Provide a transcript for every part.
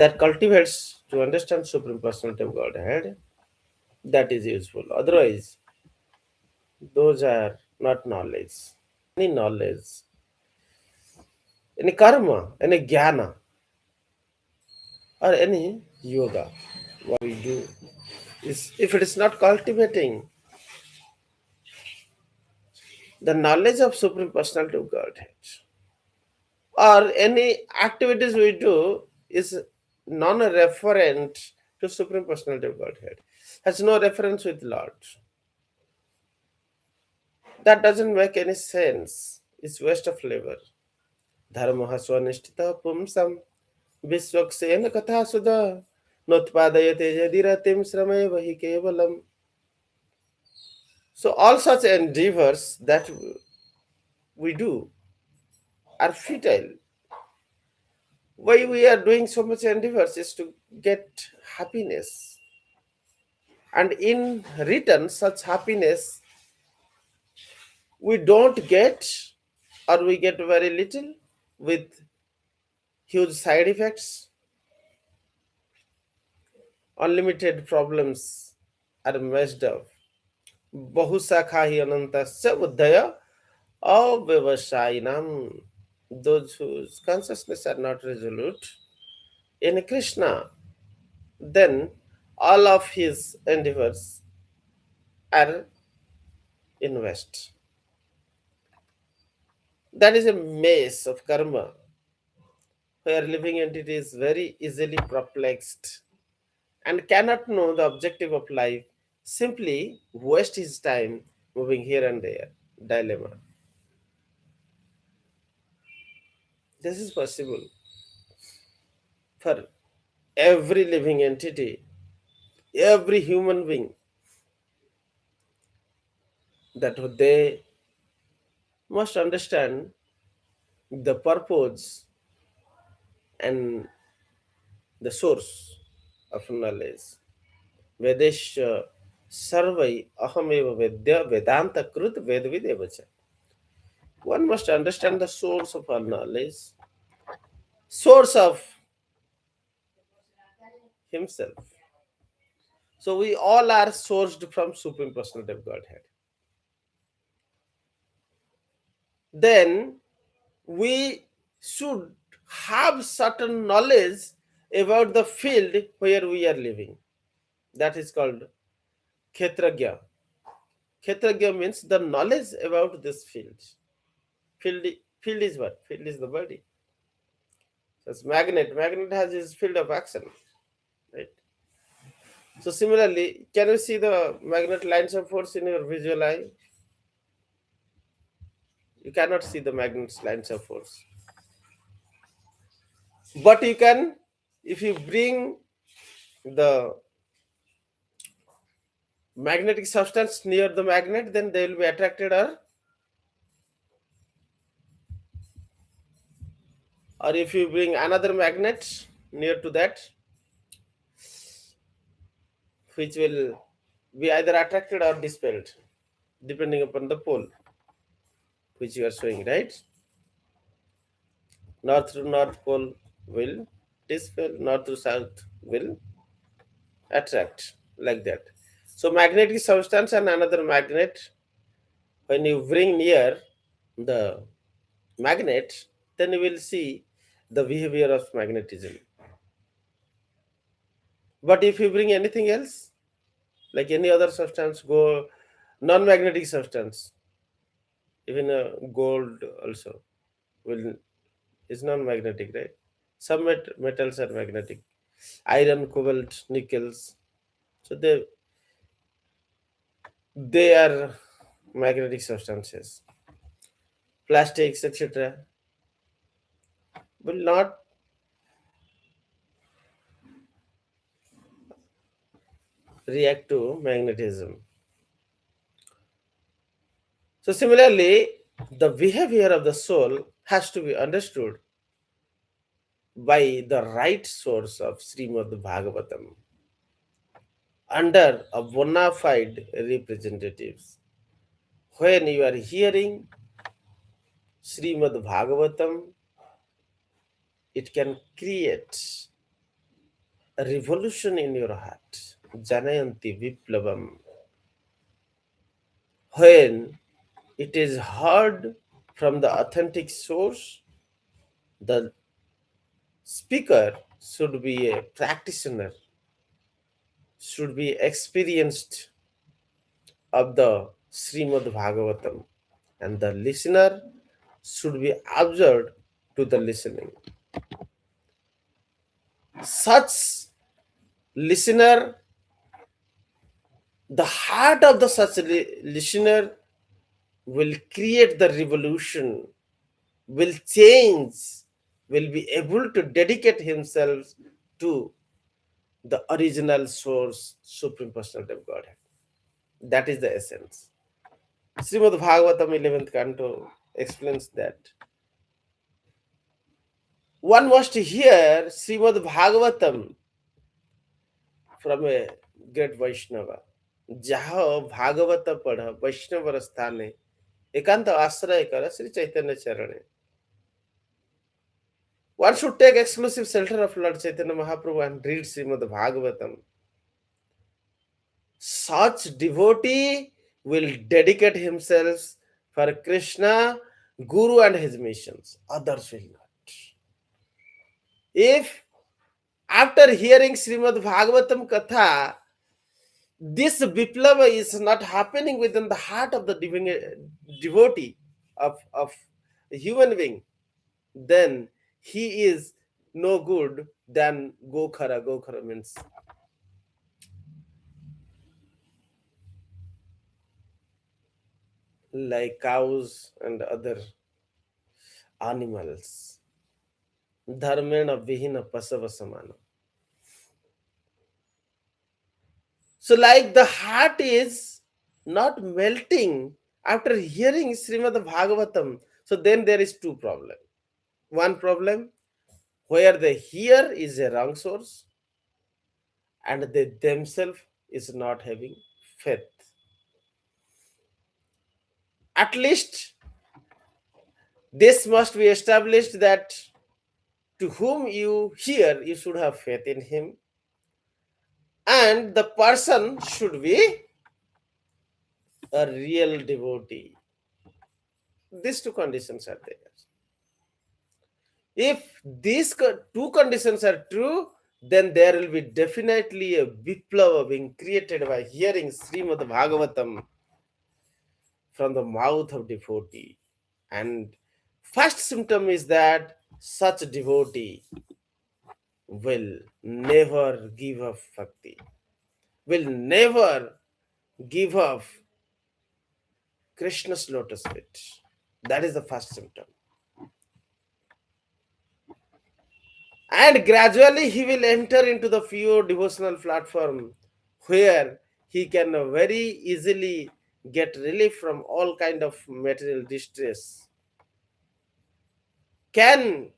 that cultivates to understand Supreme Personality of Godhead, that is useful. Otherwise, those are not knowledge. Any knowledge, any karma, any jnana, or any yoga, what we do is, if it is not cultivating the knowledge of Supreme Personality of Godhead, or any activities we do is non-referent to Supreme Personality of Godhead, has no reference with Lord, that doesn't make any sense. It's waste of labor. Dharmaha swanishtita pumsam visvaksena katha sudha notpadayate yadiratim srame vahi kevalam. So all such endeavors that we do are futile. Why we are doing so much endeavors is to get happiness. And in return, such happiness we don't get, or we get very little with huge side effects. Unlimited problems are messed up. Bahusakha hi anantasya buddhaya avyavasayinam. Those whose consciousness are not resolute in Krishna, then all of his endeavors are in waste. That is a maze of karma where living entity is very easily perplexed and cannot know the objective of life, simply waste his time moving here and there. Dilemma. This is possible for every living entity, every human being, that they must understand the purpose and the source of knowledge. Vedesha sarvai ahameva vedya vedanta krut vedvidevacha. One must understand the source of our knowledge, source of himself. So we all are sourced from Supreme Personality of Godhead. Then we should have certain knowledge about the field where we are living. That is called kṣetrajña. Kṣetrajña means the knowledge about this field. Field is what? Field is the body. That's magnet. Magnet has its field of action. Right? So similarly, can you see the magnet lines of force in your visual eye? You cannot see the magnet's lines of force. But you can, if you bring the magnetic substance near the magnet, then they will be attracted, or if you bring another magnet near to that, which will be either attracted or dispelled, depending upon the pole which you are showing, right? North to north pole will dispel, north to south will attract, like that. So magnetic substance and another magnet, when you bring near the magnet, then you will see the behavior of magnetism. But if you bring anything else, like any other substance, go non-magnetic substance, even gold also will is non-magnetic, right? Some metals are magnetic, iron, cobalt, nickels. So they are magnetic substances. Plastics, etc., will not react to magnetism. So similarly, the behavior of the soul has to be understood by the right source of Śrīmad Bhāgavatam under a bona fide representatives. When you are hearing Śrīmad Bhāgavatam, it can create a revolution in your heart, janayanti viplavam, when it is heard from the authentic source. The speaker should be a practitioner, should be experienced of the Śrīmad Bhāgavatam, and the listener should be observed to the listening. Such listener, the heart of the such listener will create the revolution, will change, will be able to dedicate himself to the original source, Supreme Personality of Godhead. That is the essence. Śrīmad Bhāgavatam 11th canto explains that. One must hear Śrīmad Bhāgavatam from a great Vaishnava. Jaha Bhāgavata padha Vaishnava sthane ekanta ashraya kara Sri Chaitanya Charane. One should take exclusive shelter of Lord Chaitanya Mahaprabhu and read Śrīmad Bhāgavatam. Such devotee will dedicate himself for Krishna, Guru and his missions. Others will not. If after hearing Śrīmad Bhāgavatam Katha, this Viplava is not happening within the heart of the devotee of a human being, then he is no good than Gokhara. Gokhara means like cows and other animals. Dharmena vihina pasava samana. So like the heart is not melting after hearing Śrīmad Bhāgavatam. So then there is two problems. One problem, where they hear is a wrong source and they themselves is not having faith. At least this must be established that to whom you hear, you should have faith in him, and the person should be a real devotee. These two conditions are there. If these two conditions are true, then there will be definitely a viplava being created by hearing Śrīmad Bhāgavatam from the mouth of devotee. And first symptom is that such devotee will never give up bhakti, will never give up Krishna's lotus feet. That is the first symptom. And gradually he will enter into the pure devotional platform where he can very easily get relief from all kind of material distress. Can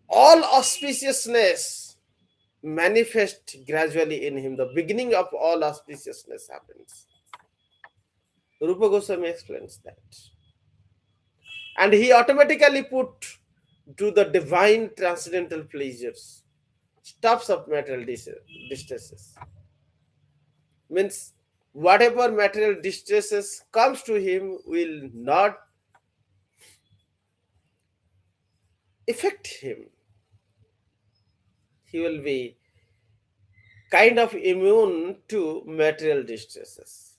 all auspiciousness manifest gradually in him. The beginning of all auspiciousness happens. Rupa Goswami explains that. And he automatically put to the divine transcendental pleasures, stops of material distresses. Means whatever material distresses comes to him will not affect him. He will be kind of immune to material distresses.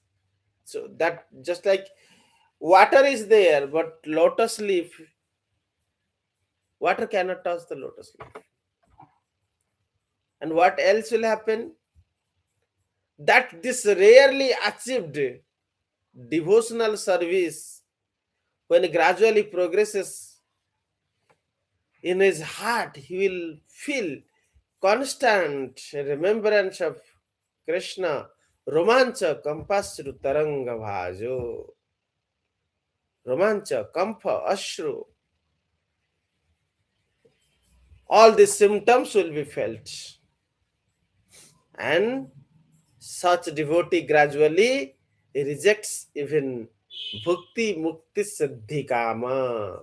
So that just like water is there, but lotus leaf, water cannot touch the lotus leaf. And what else will happen? That this rarely achieved devotional service, when gradually progresses in his heart, he will feel constant remembrance of Krishna. Romancha kampasru taranga bhajo. Romancha, kampa, ashru. All these symptoms will be felt. And such devotee gradually rejects even bhukti mukti siddhi kama.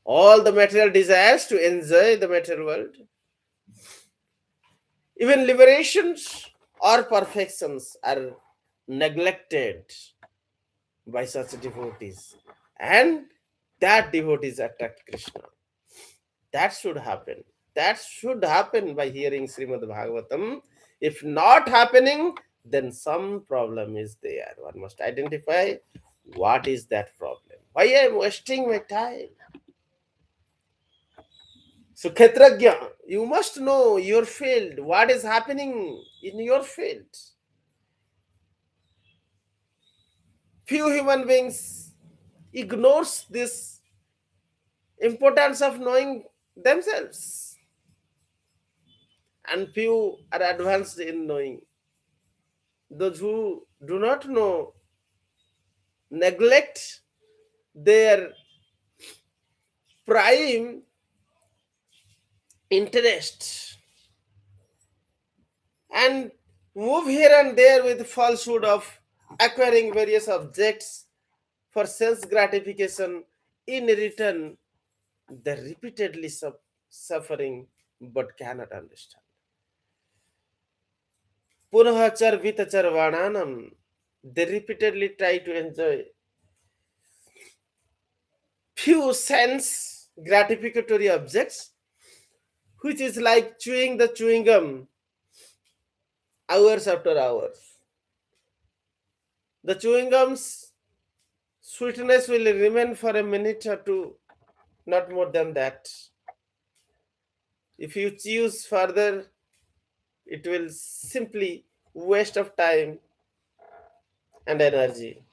All the material desires to enjoy the material world. Even liberations or perfections are neglected by such devotees, and that devotees attract Krishna. That should happen. That should happen by hearing Śrīmad Bhāgavatam. If not happening, then some problem is there. One must identify what is that problem. Why I am wasting my time? So, kṣetrajña, you must know your field, what is happening in your field. Few human beings ignores this importance of knowing themselves, and few are advanced in knowing. Those who do not know neglect their prime interest and move here and there with falsehood of acquiring various objects for sense gratification. In return, they repeatedly suffering but cannot understand. Punahachar vitachar vananam. They repeatedly try to enjoy few sense gratificatory objects, which is like chewing the chewing gum hours after hours. The chewing gum's sweetness will remain for a minute or two, not more than that. If you choose further, it will simply waste of time and energy.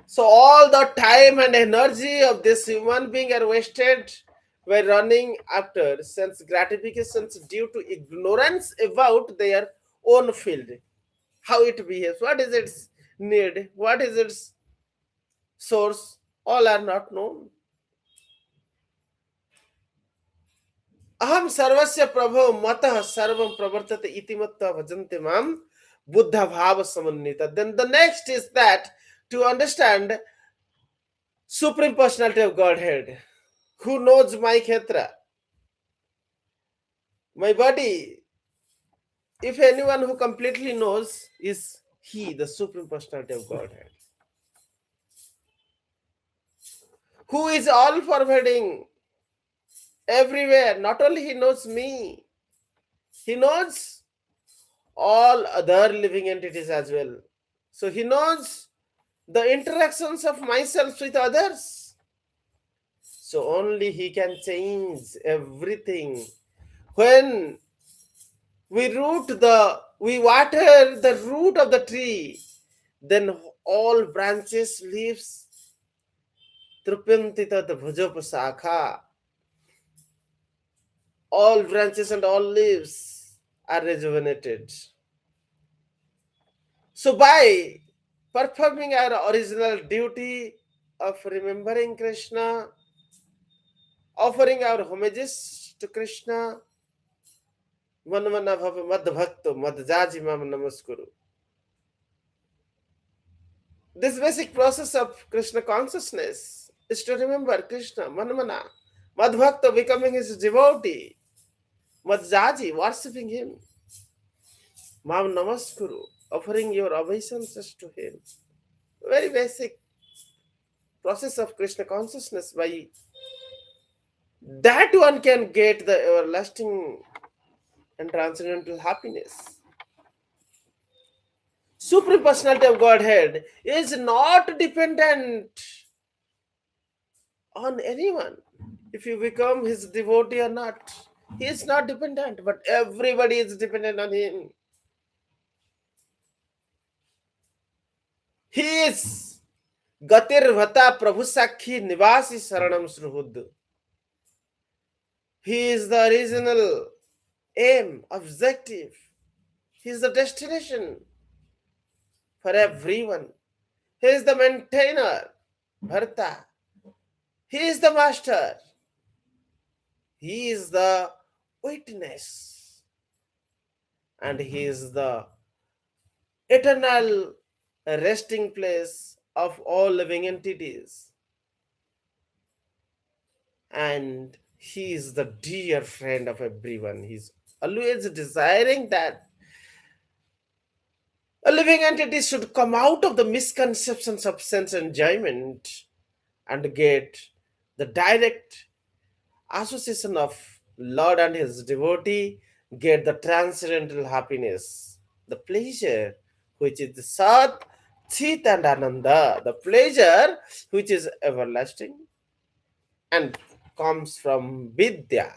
So all the time and energy of this human being are wasted by running after sense gratifications due to ignorance about their own field, how it behaves, what is its need, what is its source, all are not known. Aham sarvasya prabho matah sarvam pravartate iti matta bhajante mam buddha bhava samannita. Then the next is that to understand Supreme Personality of Godhead, who knows my kṣetra, my body. If anyone who completely knows is he, the Supreme Personality of Godhead, who is all pervading everywhere. Not only he knows me, he knows all other living entities as well. So he knows the interactions of myself with others. So only he can change everything. When we water the root of the tree, then all branches, leaves, trupantita bhujopasakha, all branches and all leaves are rejuvenated. So by performing our original duty of remembering Krishna, offering our homages to Krishna, manvana bhava mad bhakto mad jaji mam namaskuru. This basic process of Krishna consciousness is to remember Krishna, manvana, mad bhakto, becoming his devotee, mad jaji, worshipping him, mam namaskuru, offering your obeisances to him. Very basic process of Krishna consciousness. By that one can get the everlasting and transcendental happiness. Supreme Personality of Godhead is not dependent on anyone. If you become his devotee or not, he is not dependent, but everybody is dependent on him. He is Gatir Vata Prabhu Sakhi Nivasi Saranam Sruhud. He is the original aim, objective. He is the destination for everyone. He is the maintainer, Bharata. He is the master. He is the witness. And he is the eternal resting place of all living entities. And he is the dear friend of everyone. He is always desiring that a living entity should come out of the misconceptions of sense enjoyment and get the direct association of Lord and his devotee, get the transcendental happiness, the pleasure which is the Sat, Chit and Ananda, the pleasure which is everlasting and comes from Vidya.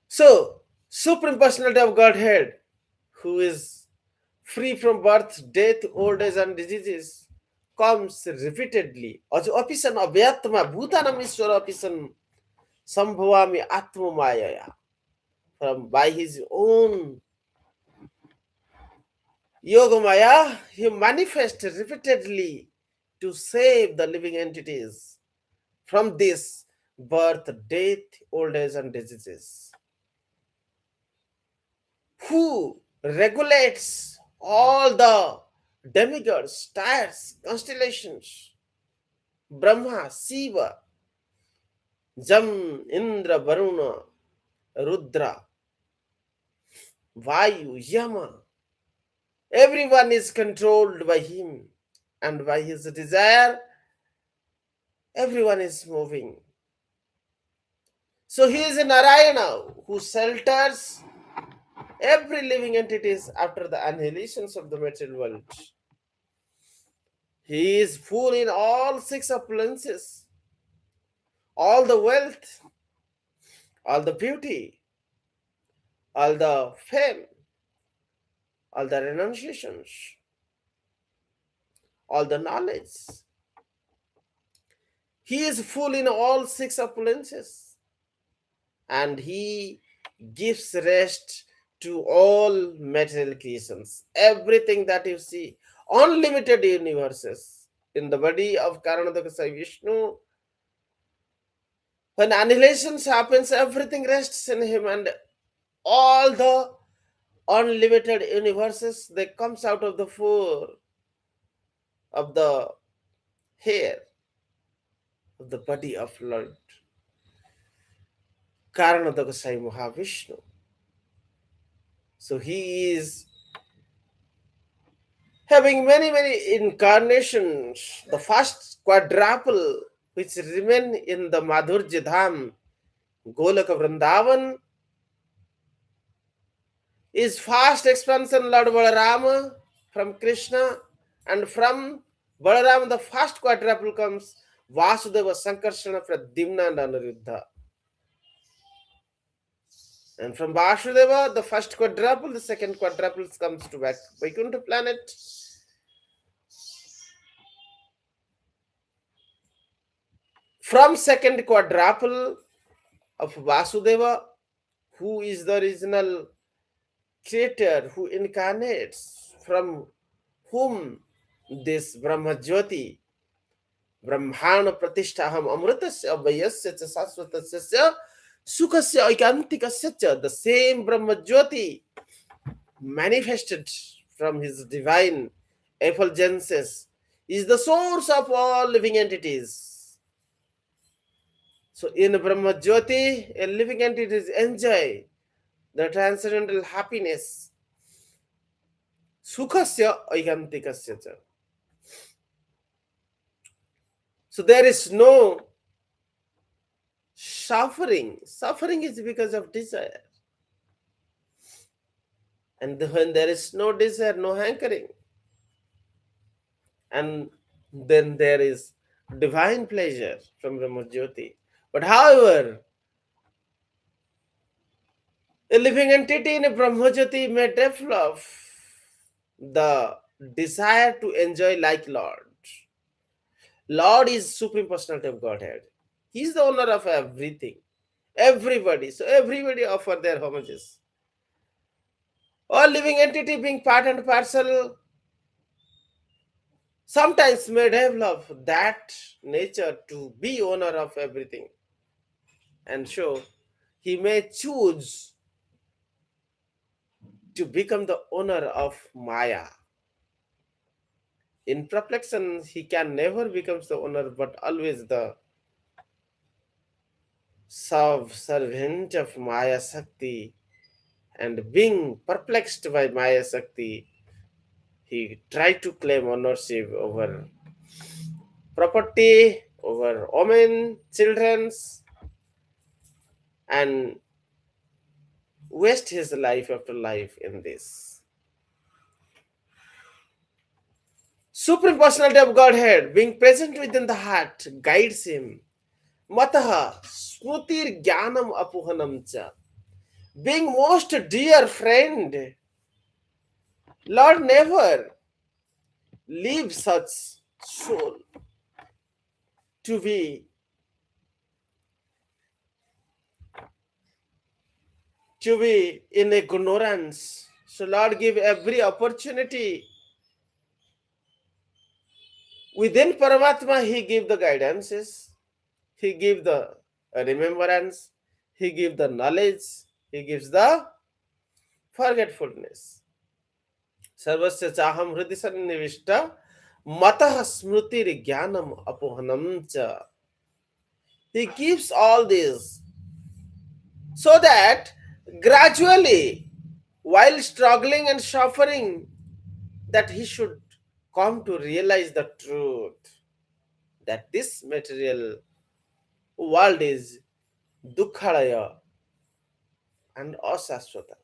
So, Supreme Personality of Godhead, who is free from birth, death, old age, and diseases, comes repeatedly. Apisan abhyatma bhutanam ishvara apisan sambhavami atmamayaya. From by his own yogamaya, he manifests repeatedly to save the living entities from this birth, death, old age, and diseases. Who regulates all the demigods, stars, constellations, Brahma, Shiva, Jam, Indra, Varuna, Rudra, Vayu, Yama. Everyone is controlled by him, and by his desire, everyone is moving. So he is a Narayana who shelters every living entities after the annihilations of the material world. He is full in all six opulences, all the wealth, all the beauty, all the fame, all the renunciations, all the knowledge. He is full in all six opulences, and he gives rest to all material creations. Everything that you see, unlimited universes in the body of Karanadakasa Vishnu. When annihilation happens, everything rests in him, and all the unlimited universes, they comes out of the fur of the hair of the body of Lord Karanadakasai Mahavishnu. So he is having many incarnations. The first quadruple which remain in the Madhurya Dham, Golaka Vrindavan, is fast expansion Lord Balarama from Krishna, and from Balarama the first quadruple comes Vāsudeva, Sankarsana, Pradyumna and Anuruddha. And from Vāsudeva, the first quadruple, the second quadruple comes to Vaikuntha planet. From second quadruple of Vāsudeva, who is the original creator, who incarnates, from whom this Brahmajyoti, Brahmāna Pratishtaham Amritasya Vayasya Sasvatasya Sukhasya Aikantikasya, the same Brahmajyoti manifested from his divine effulgences, is the source of all living entities. So in Brahmajyoti, a living entities enjoy the transcendental happiness. Sukhasya aikantikasya cha. So there is no suffering. Suffering is because of desire. And when there is no desire, no hankering, and then there is divine pleasure from Brahmajyoti. But however, a living entity in a Brahmajyoti may develop the desire to enjoy like Lord. Lord is Supreme Personality of Godhead. He is the owner of everything, everybody. So everybody offer their homages. All living entity being part and parcel sometimes may develop that nature to be owner of everything. And so he may choose to become the owner of Maya. In perplexion, he can never become the owner, but always the servant of Maya Shakti, and being perplexed by Maya Shakti, he tried to claim ownership over property, over women, children's, and waste his life after life in this. Supreme Personality of Godhead, being present within the heart, guides him. Mataha smrutir jnanam apuhanam cha. Being most dear friend, Lord never leaves such soul to be in ignorance. So Lord give every opportunity. Within Paramātmā, He give the guidances, He give the remembrance, He give the knowledge, He gives the forgetfulness. Sarvasya cāhaṁ hṛdi sanniviṣṭo matah smrutir jnanam apohanam cha. He gives all this so that gradually, while struggling and suffering, that he should come to realize the truth that this material world is dukkhalaya and asaswata.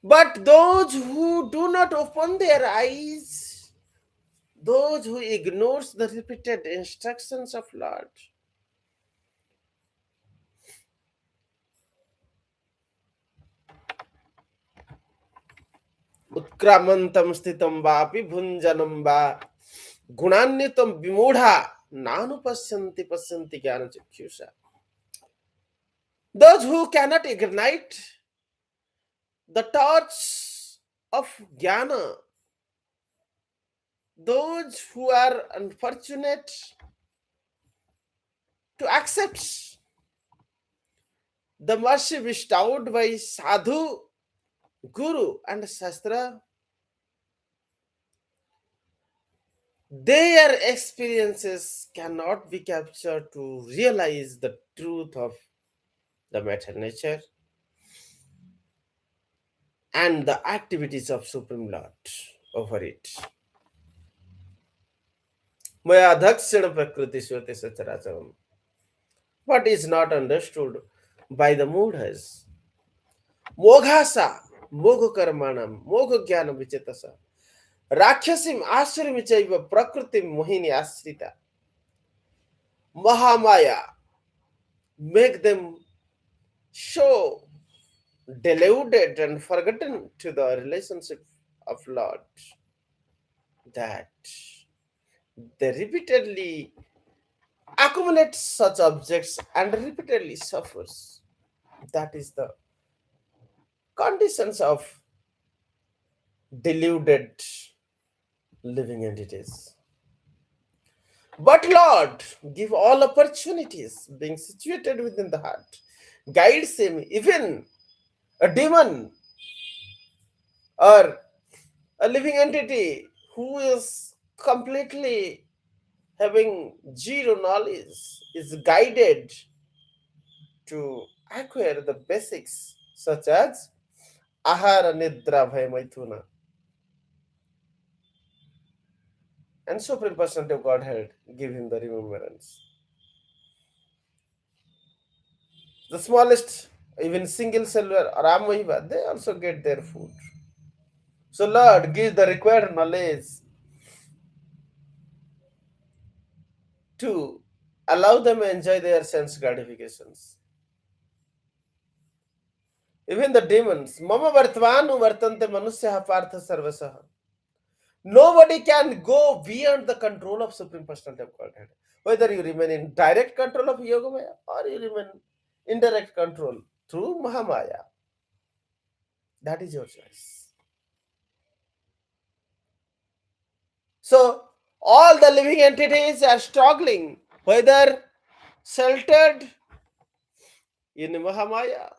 But those who do not open their eyes, those who ignores the repeated instructions of Lord, उत्क्रामंतम स्थितम वापि भुंजनम वा गुणान्वितम विमूढ़ा नानुपश्यन्ति पश्यन्ति ज्ञानचक्षुषा. Those who cannot ignite the torch of jnana, those who are unfortunate to accept the mercy bestowed by sadhu, guru and shastra, their experiences cannot be captured to realize the truth of the matter nature and the activities of Supreme Lord over it. Maya dhakṣana prakriti svate sacharacharam. What is not understood by the mudhas? Moghasa, mogha karmanam, mogha jnana vichetasa. Rakshasim ashramichaiva prakritim mohini asrita. Mahamaya make them so deluded and forgotten to the relationship of Lord that they repeatedly accumulate such objects and repeatedly suffers. That is the conditions of deluded living entities. But Lord give all opportunities, being situated within the heart, guides him. Even a demon or a living entity who is completely having zero knowledge is guided to acquire the basics such as ahara, nidra, bhaya, maithuna. And Supreme Personality of Godhead give him the remembrance. The smallest, even single cellular Ramahiva, they also get their food. So Lord gives the required knowledge to allow them to enjoy their sense gratifications. Even the demons, mama vartvanu vartante manusya partha sarvasaha. Nobody can go beyond the control of Supreme Personality of Godhead. Whether you remain in direct control of Yogamaya or you remain indirect control through Mahamaya. That is your choice. So, all the living entities are struggling, whether sheltered in Mahamaya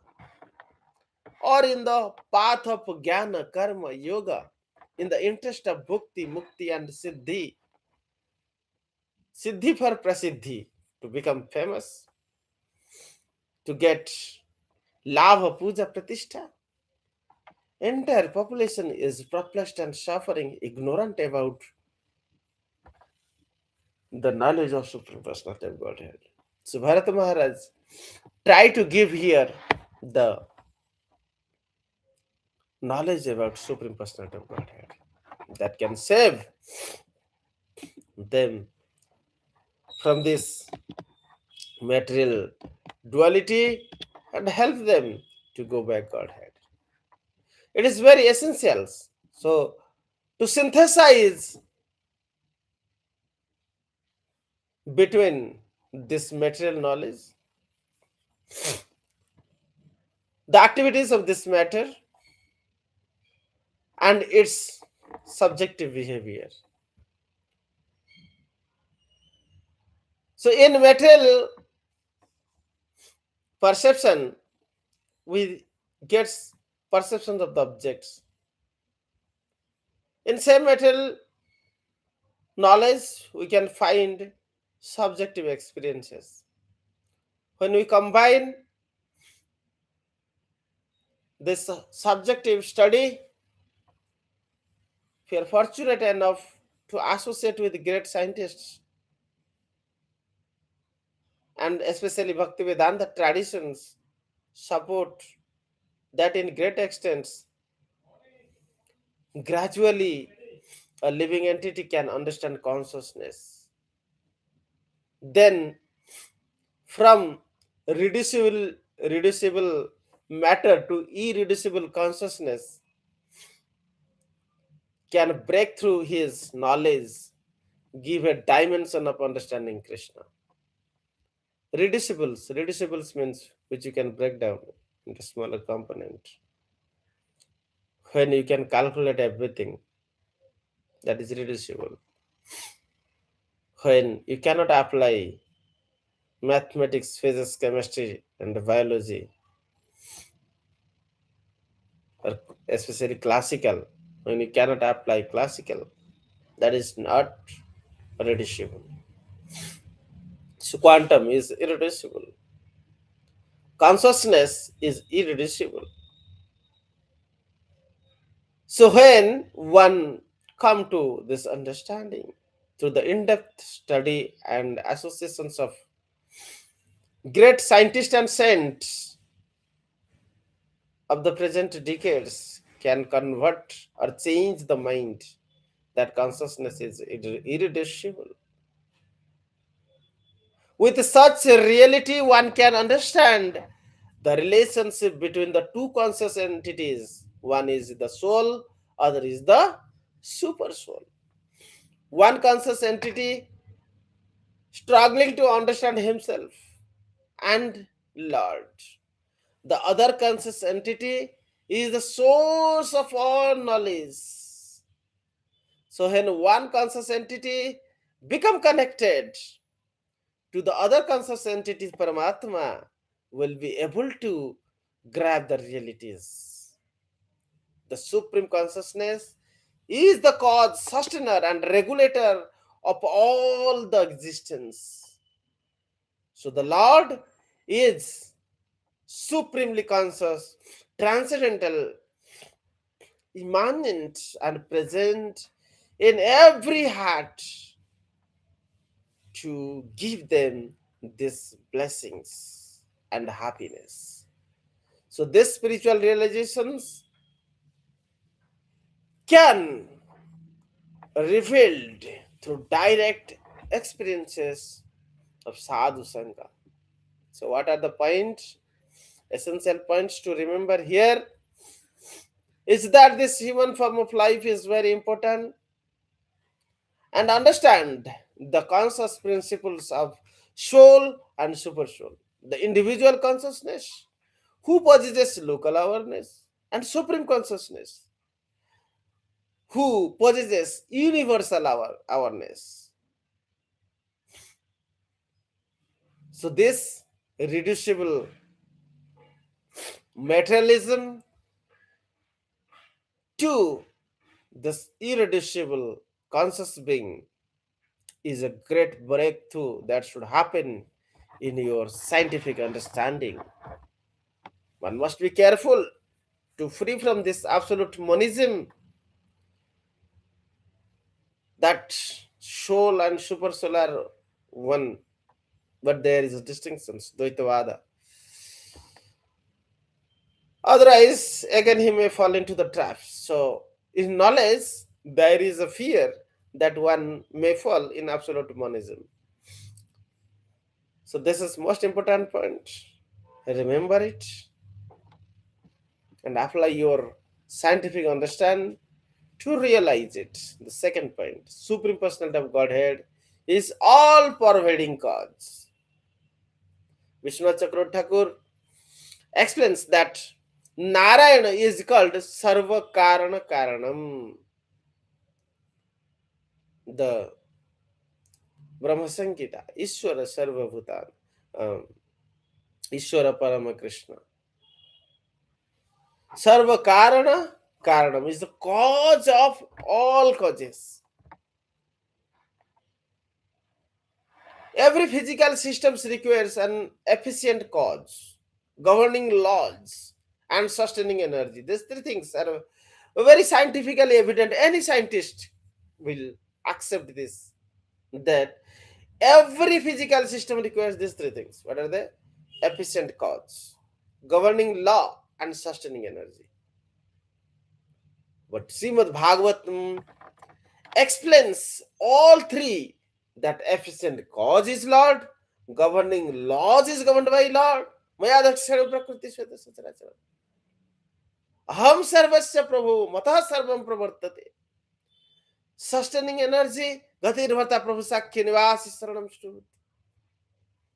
or in the path of Jnana, Karma, Yoga, in the interest of Bhukti, Mukti and Siddhi. Siddhi for Prasiddhi, to become famous, to get lava, puja, pratishtha. Entire population is perplexed and suffering, ignorant about the knowledge of Supreme Personality of Godhead. So Bharata Maharaj try to give here the knowledge about Supreme Personality of Godhead that can save them from this material duality and help them to go back Godhead. It is very essential. So to synthesize between this material knowledge, the activities of this matter, and its subjective behavior. So in material perception, we get perceptions of the objects. In same material knowledge, we can find subjective experiences. When we combine this subjective study, we are fortunate enough to associate with great scientists, and especially Bhaktivedanta traditions support that in great extents. Gradually, a living entity can understand consciousness. Then, from reducible matter to irreducible consciousness, can break through his knowledge, give a dimension of understanding Krishna. Reducibles means which you can break down into smaller component. When you can calculate everything, that is reducible. When you cannot apply mathematics, physics, chemistry, and biology, or especially classical, when you cannot apply classical, that is not reducible. So quantum is irreducible. Consciousness is irreducible. So when one come to this understanding through the in-depth study and associations of great scientists and saints of the present decades can convert or change the mind that consciousness is irreducible. With such a reality, one can understand the relationship between the two conscious entities. One is the soul, other is the super soul. One conscious entity struggling to understand himself and Lord. The other conscious entity is the source of all knowledge. So when one conscious entity become connected to the other conscious entity, Paramātmā will be able to grab the realities. The Supreme Consciousness is the cause, sustainer, and regulator of all the existence. So the Lord is supremely conscious, transcendental, immanent, and present in every heart to give them these blessings and happiness. So these spiritual realizations can revealed through direct experiences of sadhu sangha. So what are the points? Essential points to remember here is that this human form of life is very important, and understand the conscious principles of soul and super soul. The individual consciousness who possesses local awareness, and supreme consciousness who possesses universal awareness. So this reducible materialism to this irreducible conscious being is a great breakthrough that should happen in your scientific understanding. One must be careful to free from this absolute monism that soul and super soul are one, but there is a distinction, Dvaitavada. Otherwise, again, he may fall into the trap. So, in knowledge, there is a fear that one may fall in absolute monism. So, this is most important point. Remember it and apply your scientific understanding to realize it. The second point, Supreme Personality of Godhead is all pervading cause. Viśvanātha Cakravartī Ṭhākura explains that Narayana is called Sarva Karana Karanam. The Brahma Sankita, Ishvara Sarva Bhutan, Ishvara Parama Krishna. Sarva Karana Karanam is the cause of all causes. Every physical system requires an efficient cause, governing laws, and sustaining energy. These three things are very scientifically evident. Any scientist will accept this, that every physical system requires these three things. What are they? Efficient cause, governing law, and sustaining energy. But Śrīmad Bhāgavatam explains all three, that efficient cause is Lord, governing laws is governed by Lord. Maya dakshana prakriti sweta satarachara. Aham sarvasya prabhu matah sarvam pravartate. Sustaining energy, gatirvata prabhu sakya nivasi saranam shruti.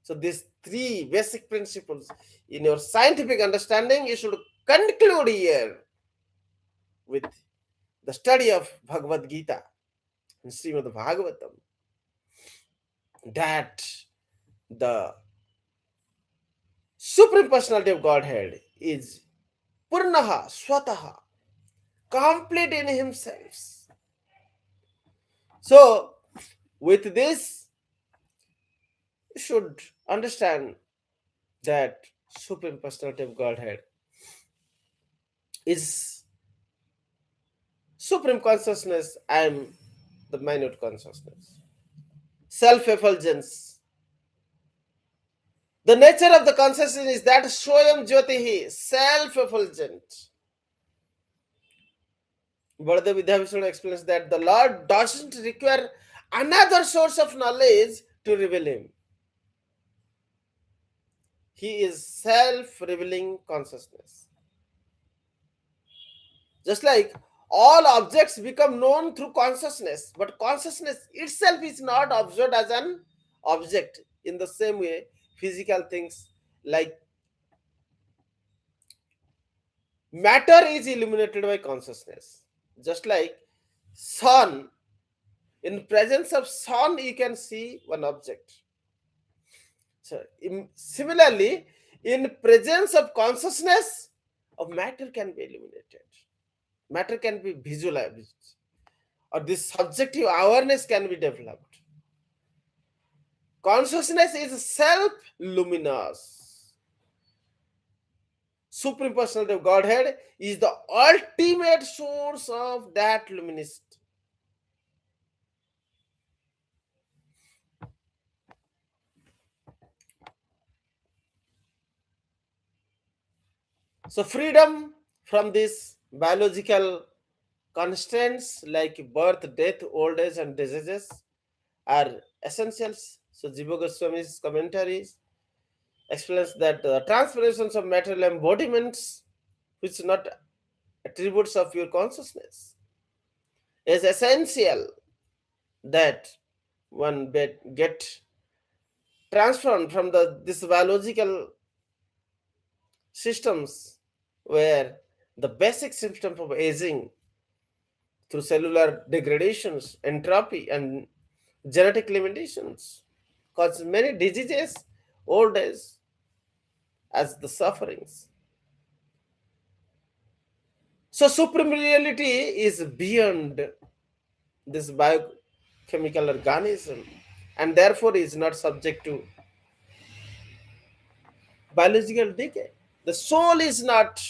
So these three basic principles in your scientific understanding, you should conclude here with the study of Bhagavad Gita and Śrīmad Bhāgavatam, that the Supreme Personality of Godhead is Purnaha, Swataha, complete in himself. So, with this, you should understand that Supreme Personality of Godhead is Supreme Consciousness. I am the minute consciousness. Self-effulgence. The nature of the consciousness is that Swayam Jyotihi, self-effulgent. Baladeva Vidyābhūṣaṇa explains that the Lord doesn't require another source of knowledge to reveal him. He is self-revealing consciousness. Just like all objects become known through consciousness, but consciousness itself is not observed as an object. In the same way, physical things like matter is illuminated by consciousness. Just like sun, in presence of sun you can see one object. So similarly, in presence of consciousness, of matter can be illuminated. Matter can be visualized, or this subjective awareness can be developed. Consciousness is self-luminous. Supreme Personality of Godhead is the ultimate source of that luminosity. So freedom from these biological constraints like birth, death, old age, and diseases are essentials. So Jīva Gosvāmī's commentaries explains that the transformations of material embodiments, which are not attributes of your consciousness, is essential that one get transformed from this biological systems where the basic symptom of aging through cellular degradations, entropy, and genetic limitations cause many diseases, old age, as the sufferings. So supreme reality is beyond this biochemical organism and therefore is not subject to biological decay. The soul is not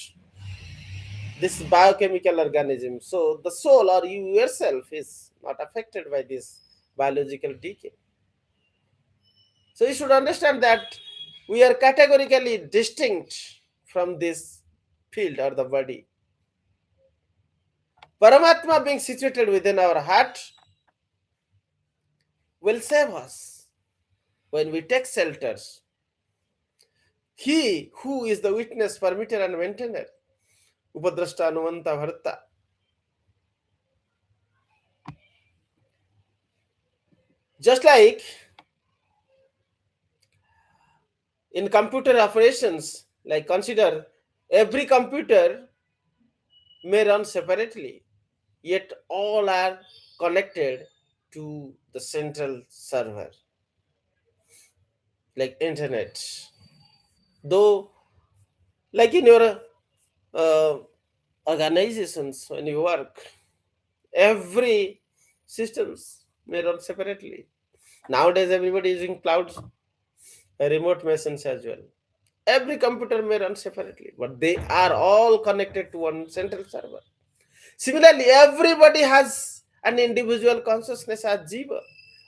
this biochemical organism. So the soul or you yourself is not affected by this biological decay. So you should understand that we are categorically distinct from this field or the body. Paramatma being situated within our heart will save us when we take shelters. He who is the witness, permitter and maintainer, Upadrashta Anuvanta Bharata. Just like in computer operations, like consider every computer may run separately, yet all are connected to the central server, like internet. Though, like in your organizations, when you work, every systems may run separately. Nowadays, everybody is using clouds, remote machines as well. Every computer may run separately, but they are all connected to one central server. Similarly, everybody has an individual consciousness as Jiva,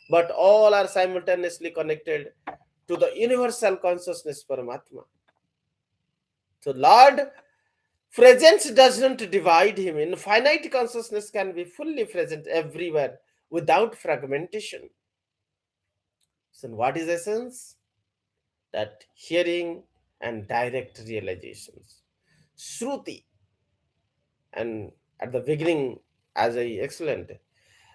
but all are simultaneously connected to the universal consciousness Paramātmā. So Lord presence doesn't divide him. Infinite consciousness can be fully present everywhere without fragmentation. So what is essence? That hearing and direct realizations. Shruti. And at the beginning, as I explained,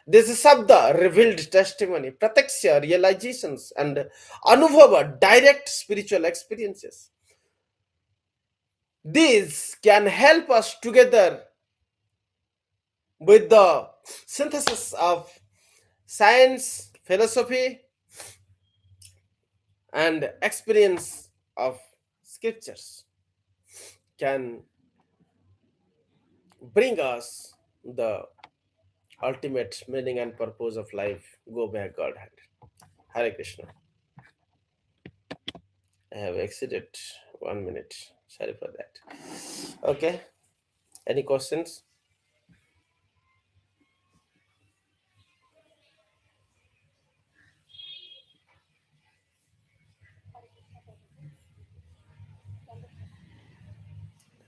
this is Sabda, revealed testimony, Prataksha, realizations, and Anubhava, direct spiritual experiences. These can help us together with the synthesis of science, philosophy, and experience of scriptures can bring us the ultimate meaning and purpose of life, go back Godhead. Hare Krishna. I have exceeded 1 minute. Sorry for that. Okay. Any questions?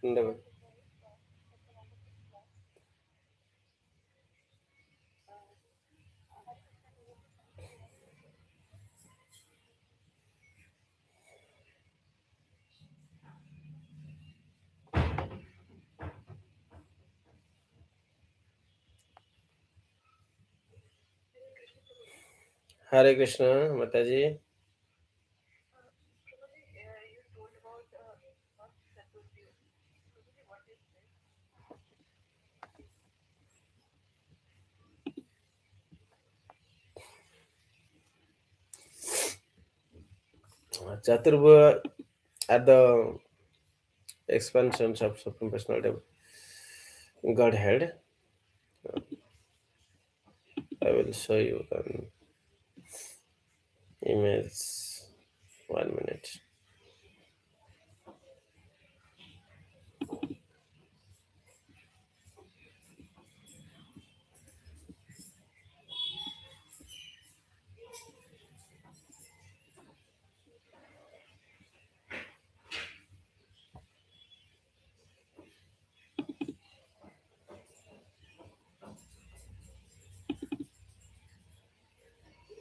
No. Hare Krishna, Mataji. Chaturva at the expansions of Supreme Personality of Godhead. I will show you an image. 1 minute.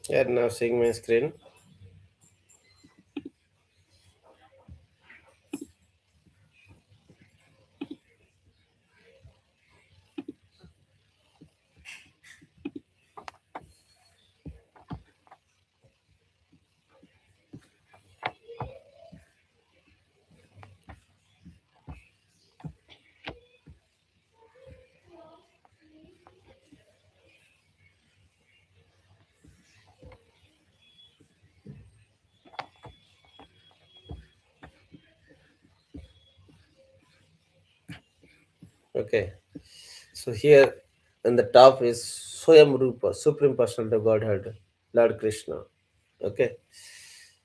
You are now seeing my screen. Okay. So here in the top is Swayam Rupa, Supreme Personality of Godhead, Lord Krishna. Okay.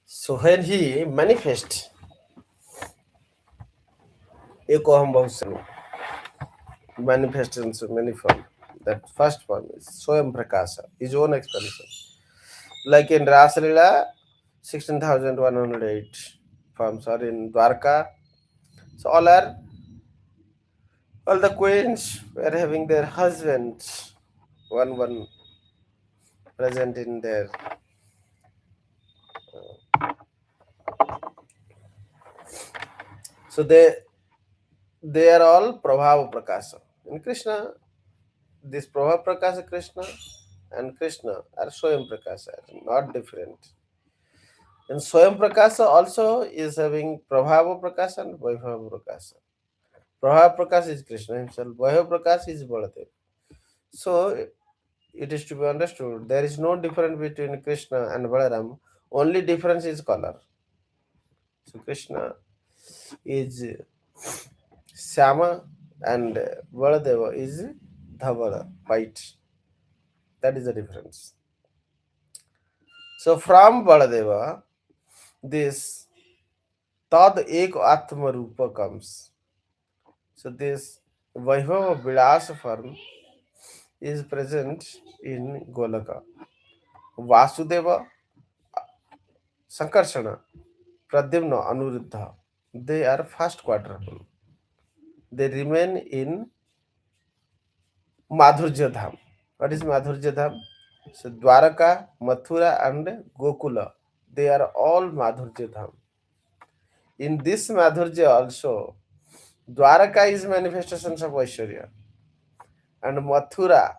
So when he manifests Ekoham Bhavsanu, manifestations of many forms. That first form is Swayam Prakasa, his own expansion. Like in Rasalila, 16,108 forms are in Dwarka. So all the queens were having their husbands, one present in their. So they are all Prabhava Prakasa. In Krishna, this Prabhava Prakasa Krishna and Krishna are Swayam Prakasa, not different. And Swayam Prakasa also is having Prabhava Prakasa and Vaibhava Prakasa. Prabhava Prakasa is Krishna himself, Vaibhava Prakasa is Baladeva. So it is to be understood there is no difference between Krishna and Balaram, only difference is color. So Krishna is Syama and Baladeva is Dhavala, white. That is the difference. So from Baladeva, this Tad Ek Atma Rupa comes. So this Vaibhava Vilasa form is present in Golaka. Vāsudeva, Sankarsana, Pradyumna, Anuruddha, they are first quadruple. They remain in Madhurya Dham. What is Madhurya Dham? So Dwaraka, Mathura and Gokula, they are all Madhurya Dham. In this Madhurya also, Dwaraka is manifestations of Aishwarya. And Mathura,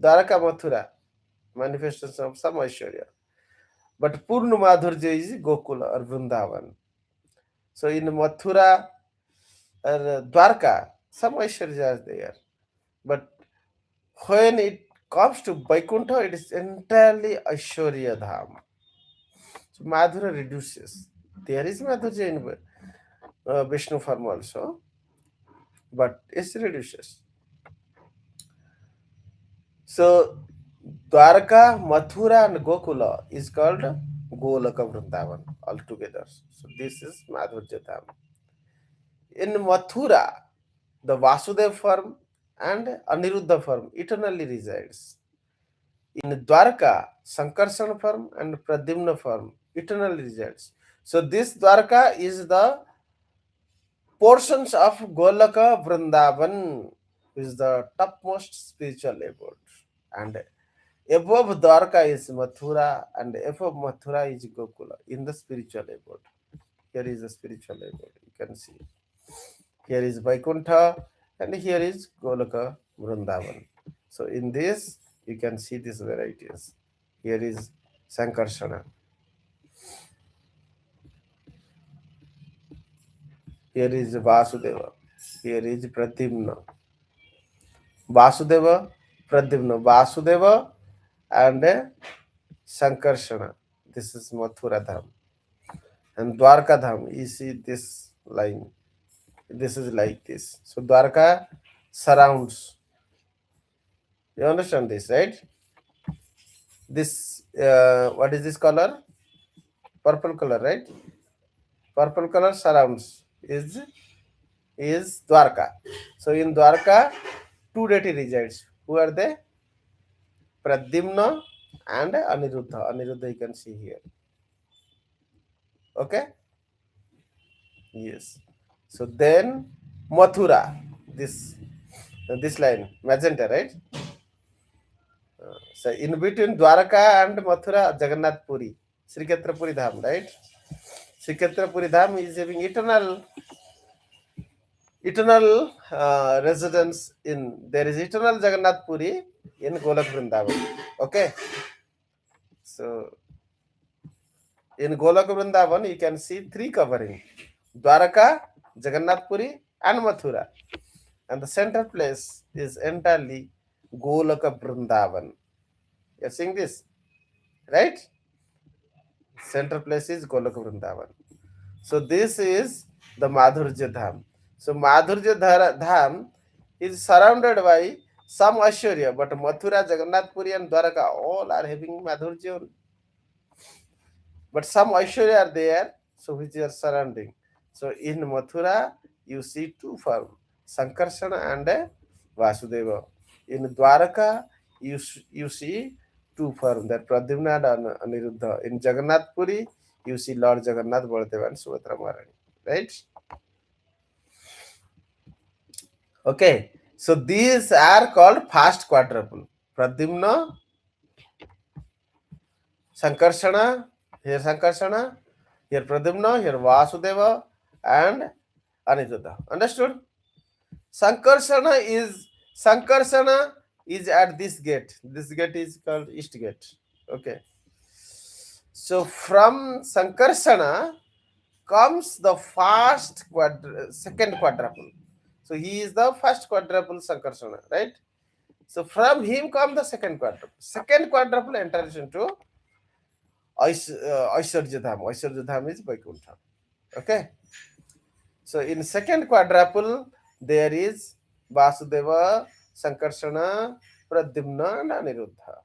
Dwaraka Mathura, manifestations of some Aishwarya. But Purna Madhurya is Gokula or Vrindavan. So in Mathura or Dwarka, some Aishwarya is there. But when it comes to Vaikuntha, it is entirely Aishwarya Dham. So Madhura reduces. There is Madhurya in Vishnu form also, but it reduces. So Dwarka, Mathura, and Gokula is called Golaka Vrindavan altogether. So this is Madhurya Dham. In Mathura, the Vāsudeva form and Aniruddha form eternally resides. In Dwarka, Sankarsana form and Pradyumna form eternally resides. So this Dwarka is the portions of Golaka Vrindavan, is the topmost spiritual abode. And above Dwarka is Mathura, and above Mathura is Gokula in the spiritual abode. Here is the spiritual abode. You can see. Here is Vaikuntha, and here is Golaka Vrindavan. So in this, you can see these varieties. Here is Sankarsana. Here is Vāsudeva. Here is Pradyumna. Vāsudeva, Pradyumna. Vāsudeva and Sankarsana. This is Mathura Dham. And Dwarka Dham, you see this line. This is like this. So Dwarka surrounds. You understand this, right? This, what is this color? Purple color, right? Purple color surrounds is Dwarka. So in Dwarka, two deity resides. Who are they? Pradyumna and Aniruddha. Aniruddha you can see here. Okay? Yes. So then Mathura, this line, magenta, right? So in between Dwaraka and Mathura, Jagannath Puri, Śrī Kṛṣṇa Dham, right? Śrī Kṛṣṇa Dham is having eternal residence in. There is eternal Jagannath Puri in Golak Vrindavan. Okay. So in Golak Vrindavan, you can see three covering: Dwaraka, Jagannath Puri, and Mathura. And the center place is entirely Golaka Vrindavan. You're seeing this, right? Center place is Golaka Vrindavan. So this is the Madhurya Dham. So Madhurya Dham is surrounded by some Aishwarya, but Mathura, Jagannath Puri, and Dwaraka all are having Madhurya. But some Aishwarya are there, so which are surrounding. So in Mathura, you see two forms, Sankarsana and Vasudeva. In Dwaraka, you see two forms, that Pradyumna and Aniruddha. In Jagannath Puri, you see Lord Jagannath, Baladeva, and Subhadra Maharani. Right? Okay. So these are called fast quadruple. Pradyumna, Sankarsana, here Sankarsana, here Pradyumna, here Vasudeva, and Aniruddha. Understood? Sankarsana is at this gate. This gate is called East Gate. Okay. So from Sankarsana comes the second quadruple. So he is the first quadruple Sankarsana, right? So from him comes the second quadruple. Second quadruple enters into Aishwarya Dham. Aishwarya Dham is Vaikuntha. Okay. So in second quadruple, there is Vasudeva, Sankarsana, Pradyumna, and Aniruddha.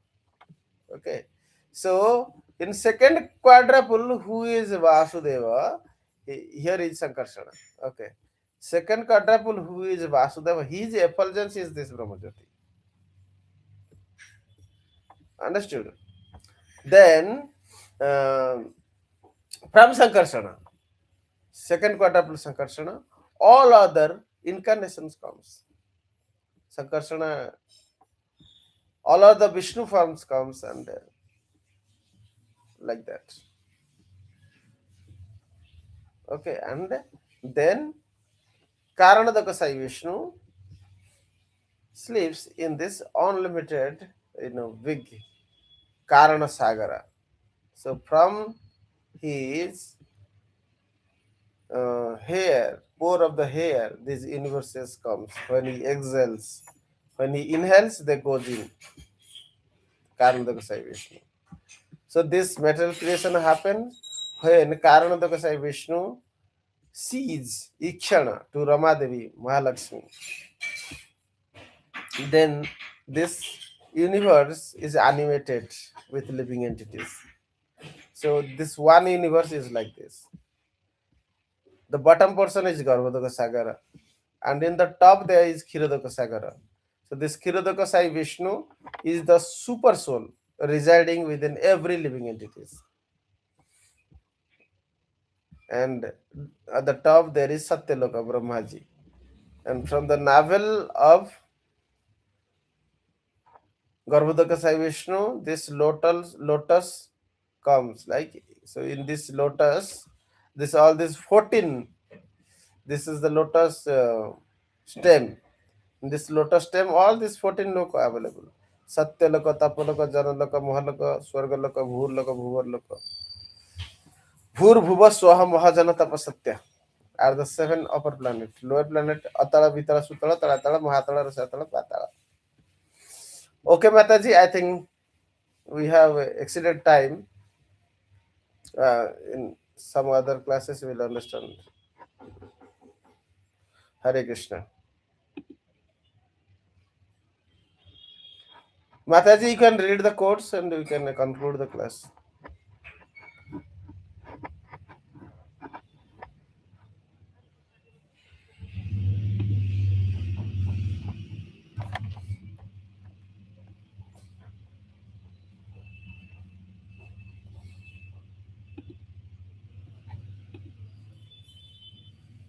Okay. So in second quadruple, who is Vasudeva? Here is Sankarsana. Okay. Second quadruple, who is Vasudeva? His effulgence is this Brahmajyoti. Understood? Then from Sankarsana, second quadruple Sankarsana, all other incarnations comes. Sankarsana, all other Vishnu forms comes, and like that. Okay, and then Karanadakasai Vishnu sleeps in this unlimited, big Karana Sagara. So from his hair, pore of the hair, these universes comes. When he exhales, when he inhales, they goes in Karanadakasai Vishnu. So this material creation happens when Karanadakasai Vishnu sees Ikshana to Ramadevi, Mahalakshmi. Then this universe is animated with living entities. So this one universe is like this. The bottom portion is Garbhodaka Sagara, and in the top there is Kshirodaka Sagara. So this Kshirodaka Sai Vishnu is the super soul residing within every living entities. And at the top there is Satyaloka Brahmaji. And from the navel of Garbhodaka Sai Vishnu, this lotus comes. Like, so in this lotus, all these 14, this is the lotus stem. In this lotus stem, all these 14 loka are available. Satyaloka, Tapaloka, Janaloka, Mohaloka, Swargaloka, Bhurloka, Bhuvarloka. Bhur, Bhuva, Swaha, Mahajana, Tapasatya are the 7 upper planets. Lower planet, Atala, Vitala, Sutala, Talatala, Mahatala, Rasatala, Patala. Okay, Mataji, I think we have exceeded time. In some other classes, we will understand. Hare Krishna. Mataji, you can read the quotes and we can conclude the class.